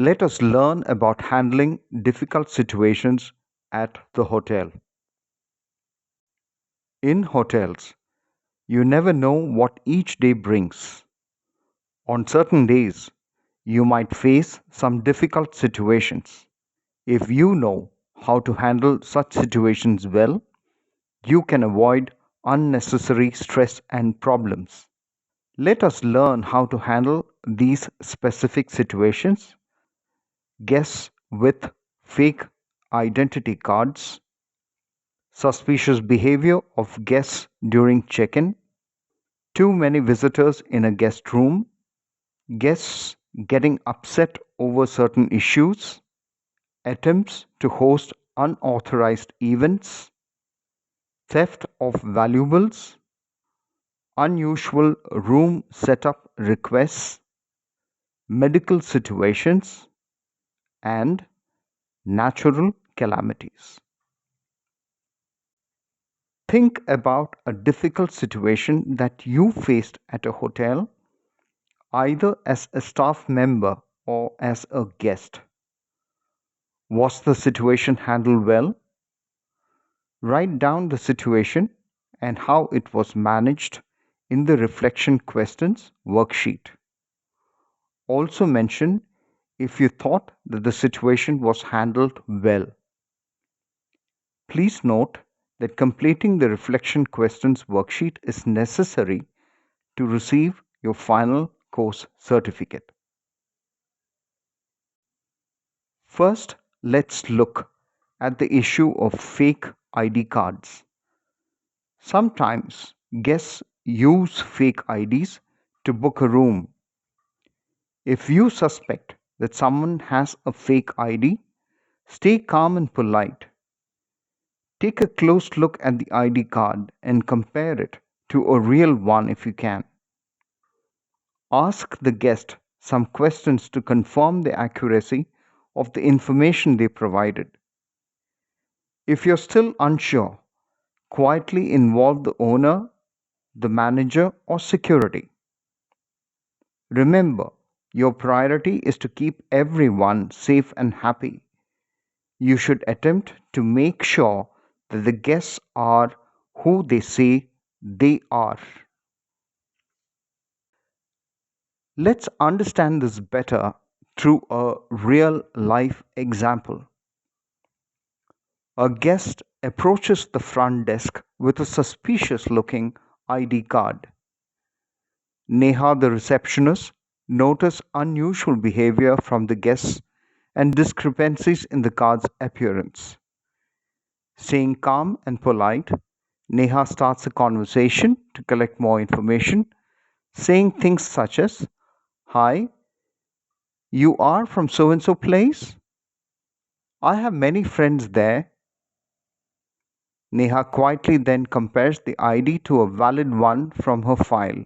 Let us learn about handling difficult situations at the hotel. In hotels, you never know what each day brings. On certain days, you might face some difficult situations. If you know how to handle such situations well, you can avoid unnecessary stress and problems. Let us learn how to handle these specific situations. Guests with fake identity cards, suspicious behavior of guests during check in, too many visitors in a guest room, guests getting upset over certain issues, attempts to host unauthorized events, theft of valuables, unusual room setup requests, medical situations, and natural calamities. Think about a difficult situation that you faced at a hotel, either as a staff member or as a guest. Was the situation handled well? Write down the situation and how it was managed in the reflection questions worksheet. Also mention if you thought that the situation was handled well. Please note that completing the reflection questions worksheet is necessary to receive your final course certificate. First, let's look at the issue of fake ID cards. Sometimes guests use fake IDs to book a room. If you suspect that someone has a fake ID, stay calm and polite. Take a close look at the ID card and compare it to a real one if you can. Ask the guest some questions to confirm the accuracy of the information they provided. If you're still unsure, quietly involve the owner, the manager, or security. Remember, your priority is to keep everyone safe and happy. You should attempt to make sure that the guests are who they say they are. Let's understand this better through a real life example. A guest approaches the front desk with a suspicious looking ID card. Neha, the receptionist, noticed unusual behavior from the guests and discrepancies in the card's appearance. Staying calm and polite, Neha starts a conversation to collect more information, saying things such as, "Hi, you are from so and so place? I have many friends there." Neha quietly then compares the ID to a valid one from her file.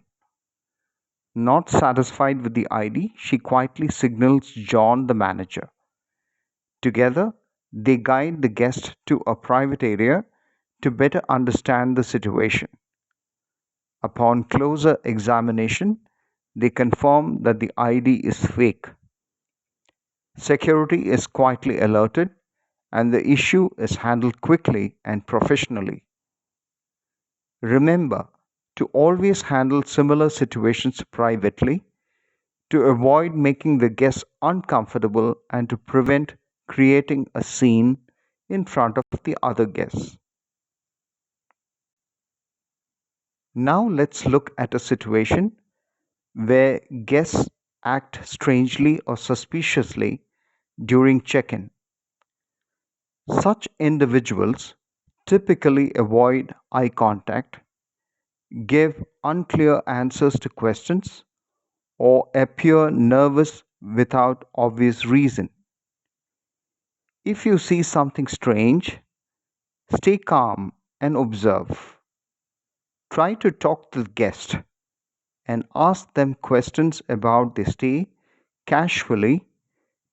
Not satisfied with the ID, she quietly signals John, the manager. Together, they guide the guest to a private area to better understand the situation. Upon closer examination, they confirm that the ID is fake. Security is quietly alerted and the issue is handled quickly and professionally. Remember to always handle similar situations privately to avoid making the guests uncomfortable and to prevent creating a scene in front of the other guests. Now let's look at a situation where guests act strangely or suspiciously during check in. Such individuals typically avoid eye contact, give unclear answers to questions, or appear nervous without obvious reason. If you see something strange, stay calm and observe. Try to talk to the guest and ask them questions about their stay casually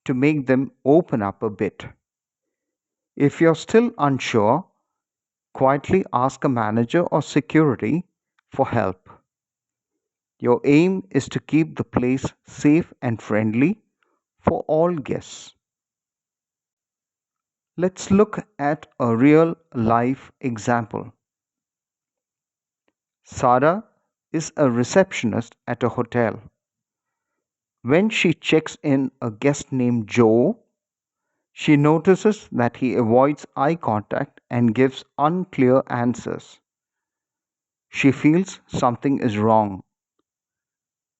to make them open up a bit. If you're still unsure, quietly ask a manager or security for help. Your aim is to keep the place safe and friendly for all guests. Let's look at a real life example. Sarah is a receptionist at a hotel. When she checks in a guest named Joe, she notices that he avoids eye contact and gives unclear answers. She feels something is wrong.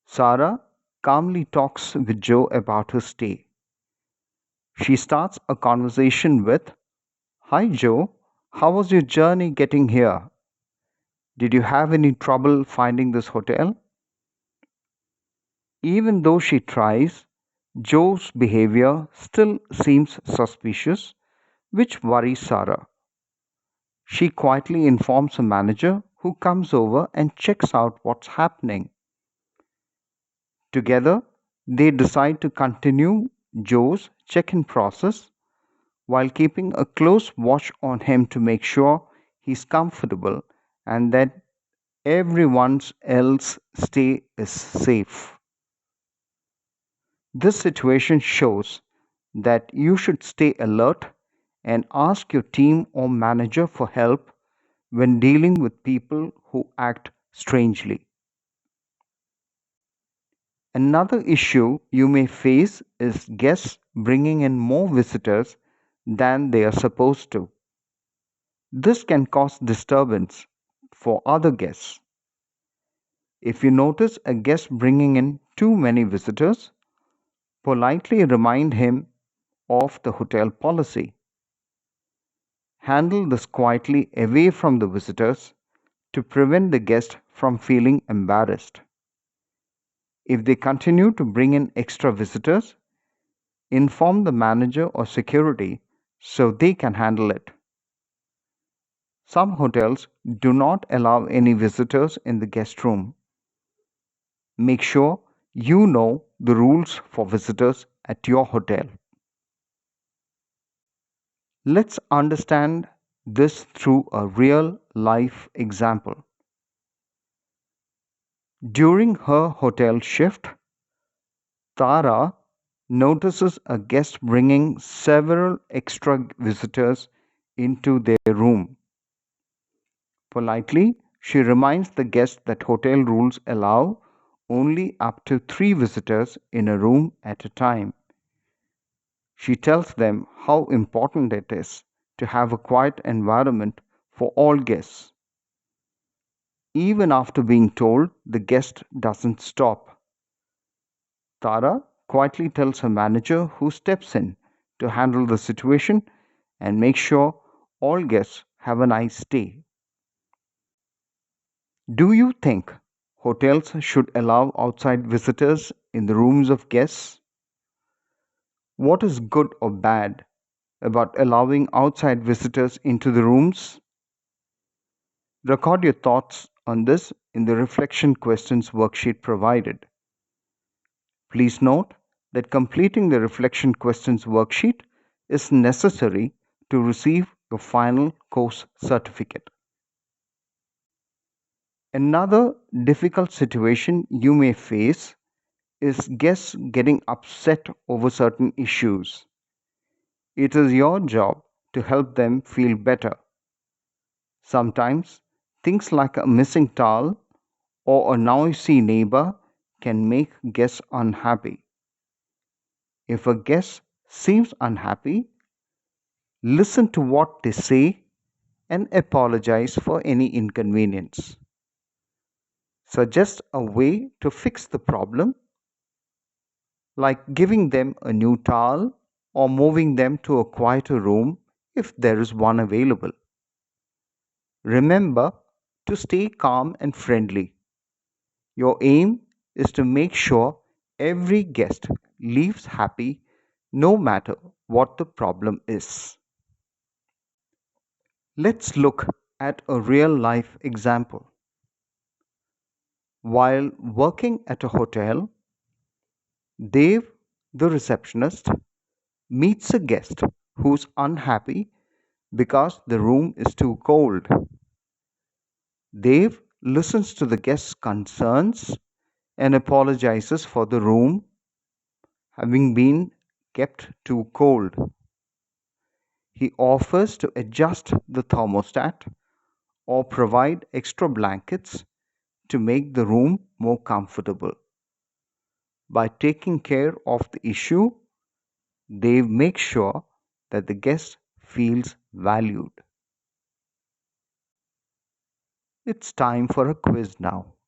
Sarah calmly talks with Joe about her stay. She starts a conversation with, "Hi Joe, how was your journey getting here? Did you have any trouble finding this hotel?" Even though she tries, Joe's behavior still seems suspicious, which worries Sarah. She quietly informs her manager, who comes over and checks out what's happening. Together, they decide to continue Joe's check in process while keeping a close watch on him to make sure he's comfortable and that everyone else's stay is safe. This situation shows that you should stay alert and ask your team or manager for help when dealing with people who act strangely. Another issue you may face is guests bringing in more visitors than they are supposed to. This can cause disturbance for other guests. If you notice a guest bringing in too many visitors, politely remind him of the hotel policy. Handle this quietly away from the visitors to prevent the guest from feeling embarrassed. If they continue to bring in extra visitors, inform the manager or security so they can handle it. Some hotels do not allow any visitors in the guest room. Make sure you know the rules for visitors at your hotel. Let's understand this through a real life example. During her hotel shift, Tara notices a guest bringing several extra visitors into their room. Politely, she reminds the guest that hotel rules allow only up to 3 visitors in a room at a time. She tells them how important it is to have a quiet environment for all guests. Even after being told, the guest doesn't stop. Tara quietly tells her manager, who steps in to handle the situation and make sure all guests have a nice stay. Do you think hotels should allow outside visitors in the rooms of guests? What is good or bad about allowing outside visitors into the rooms? Record your thoughts on this in the reflection questions worksheet provided. Please note that completing the reflection questions worksheet is necessary to receive your final course certificate. Another difficult situation you may face is guests getting upset over certain issues. It is your job to help them feel better. Sometimes things like a missing towel or a noisy neighbor can make guests unhappy. If a guest seems unhappy, listen to what they say and apologize for any inconvenience. Suggest a way to fix the problem, like giving them a new towel or moving them to a quieter room if there is one available. Remember to stay calm and friendly. Your aim is to make sure every guest leaves happy no matter what the problem is. Let's look at a real life example. While working at a hotel, Dave, the receptionist, meets a guest who's unhappy because the room is too cold. Dave listens to the guest's concerns and apologizes for the room having been kept too cold. He offers to adjust the thermostat or provide extra blankets to make the room more comfortable. By taking care of the issue, they make sure that the guest feels valued. It's time for a quiz now.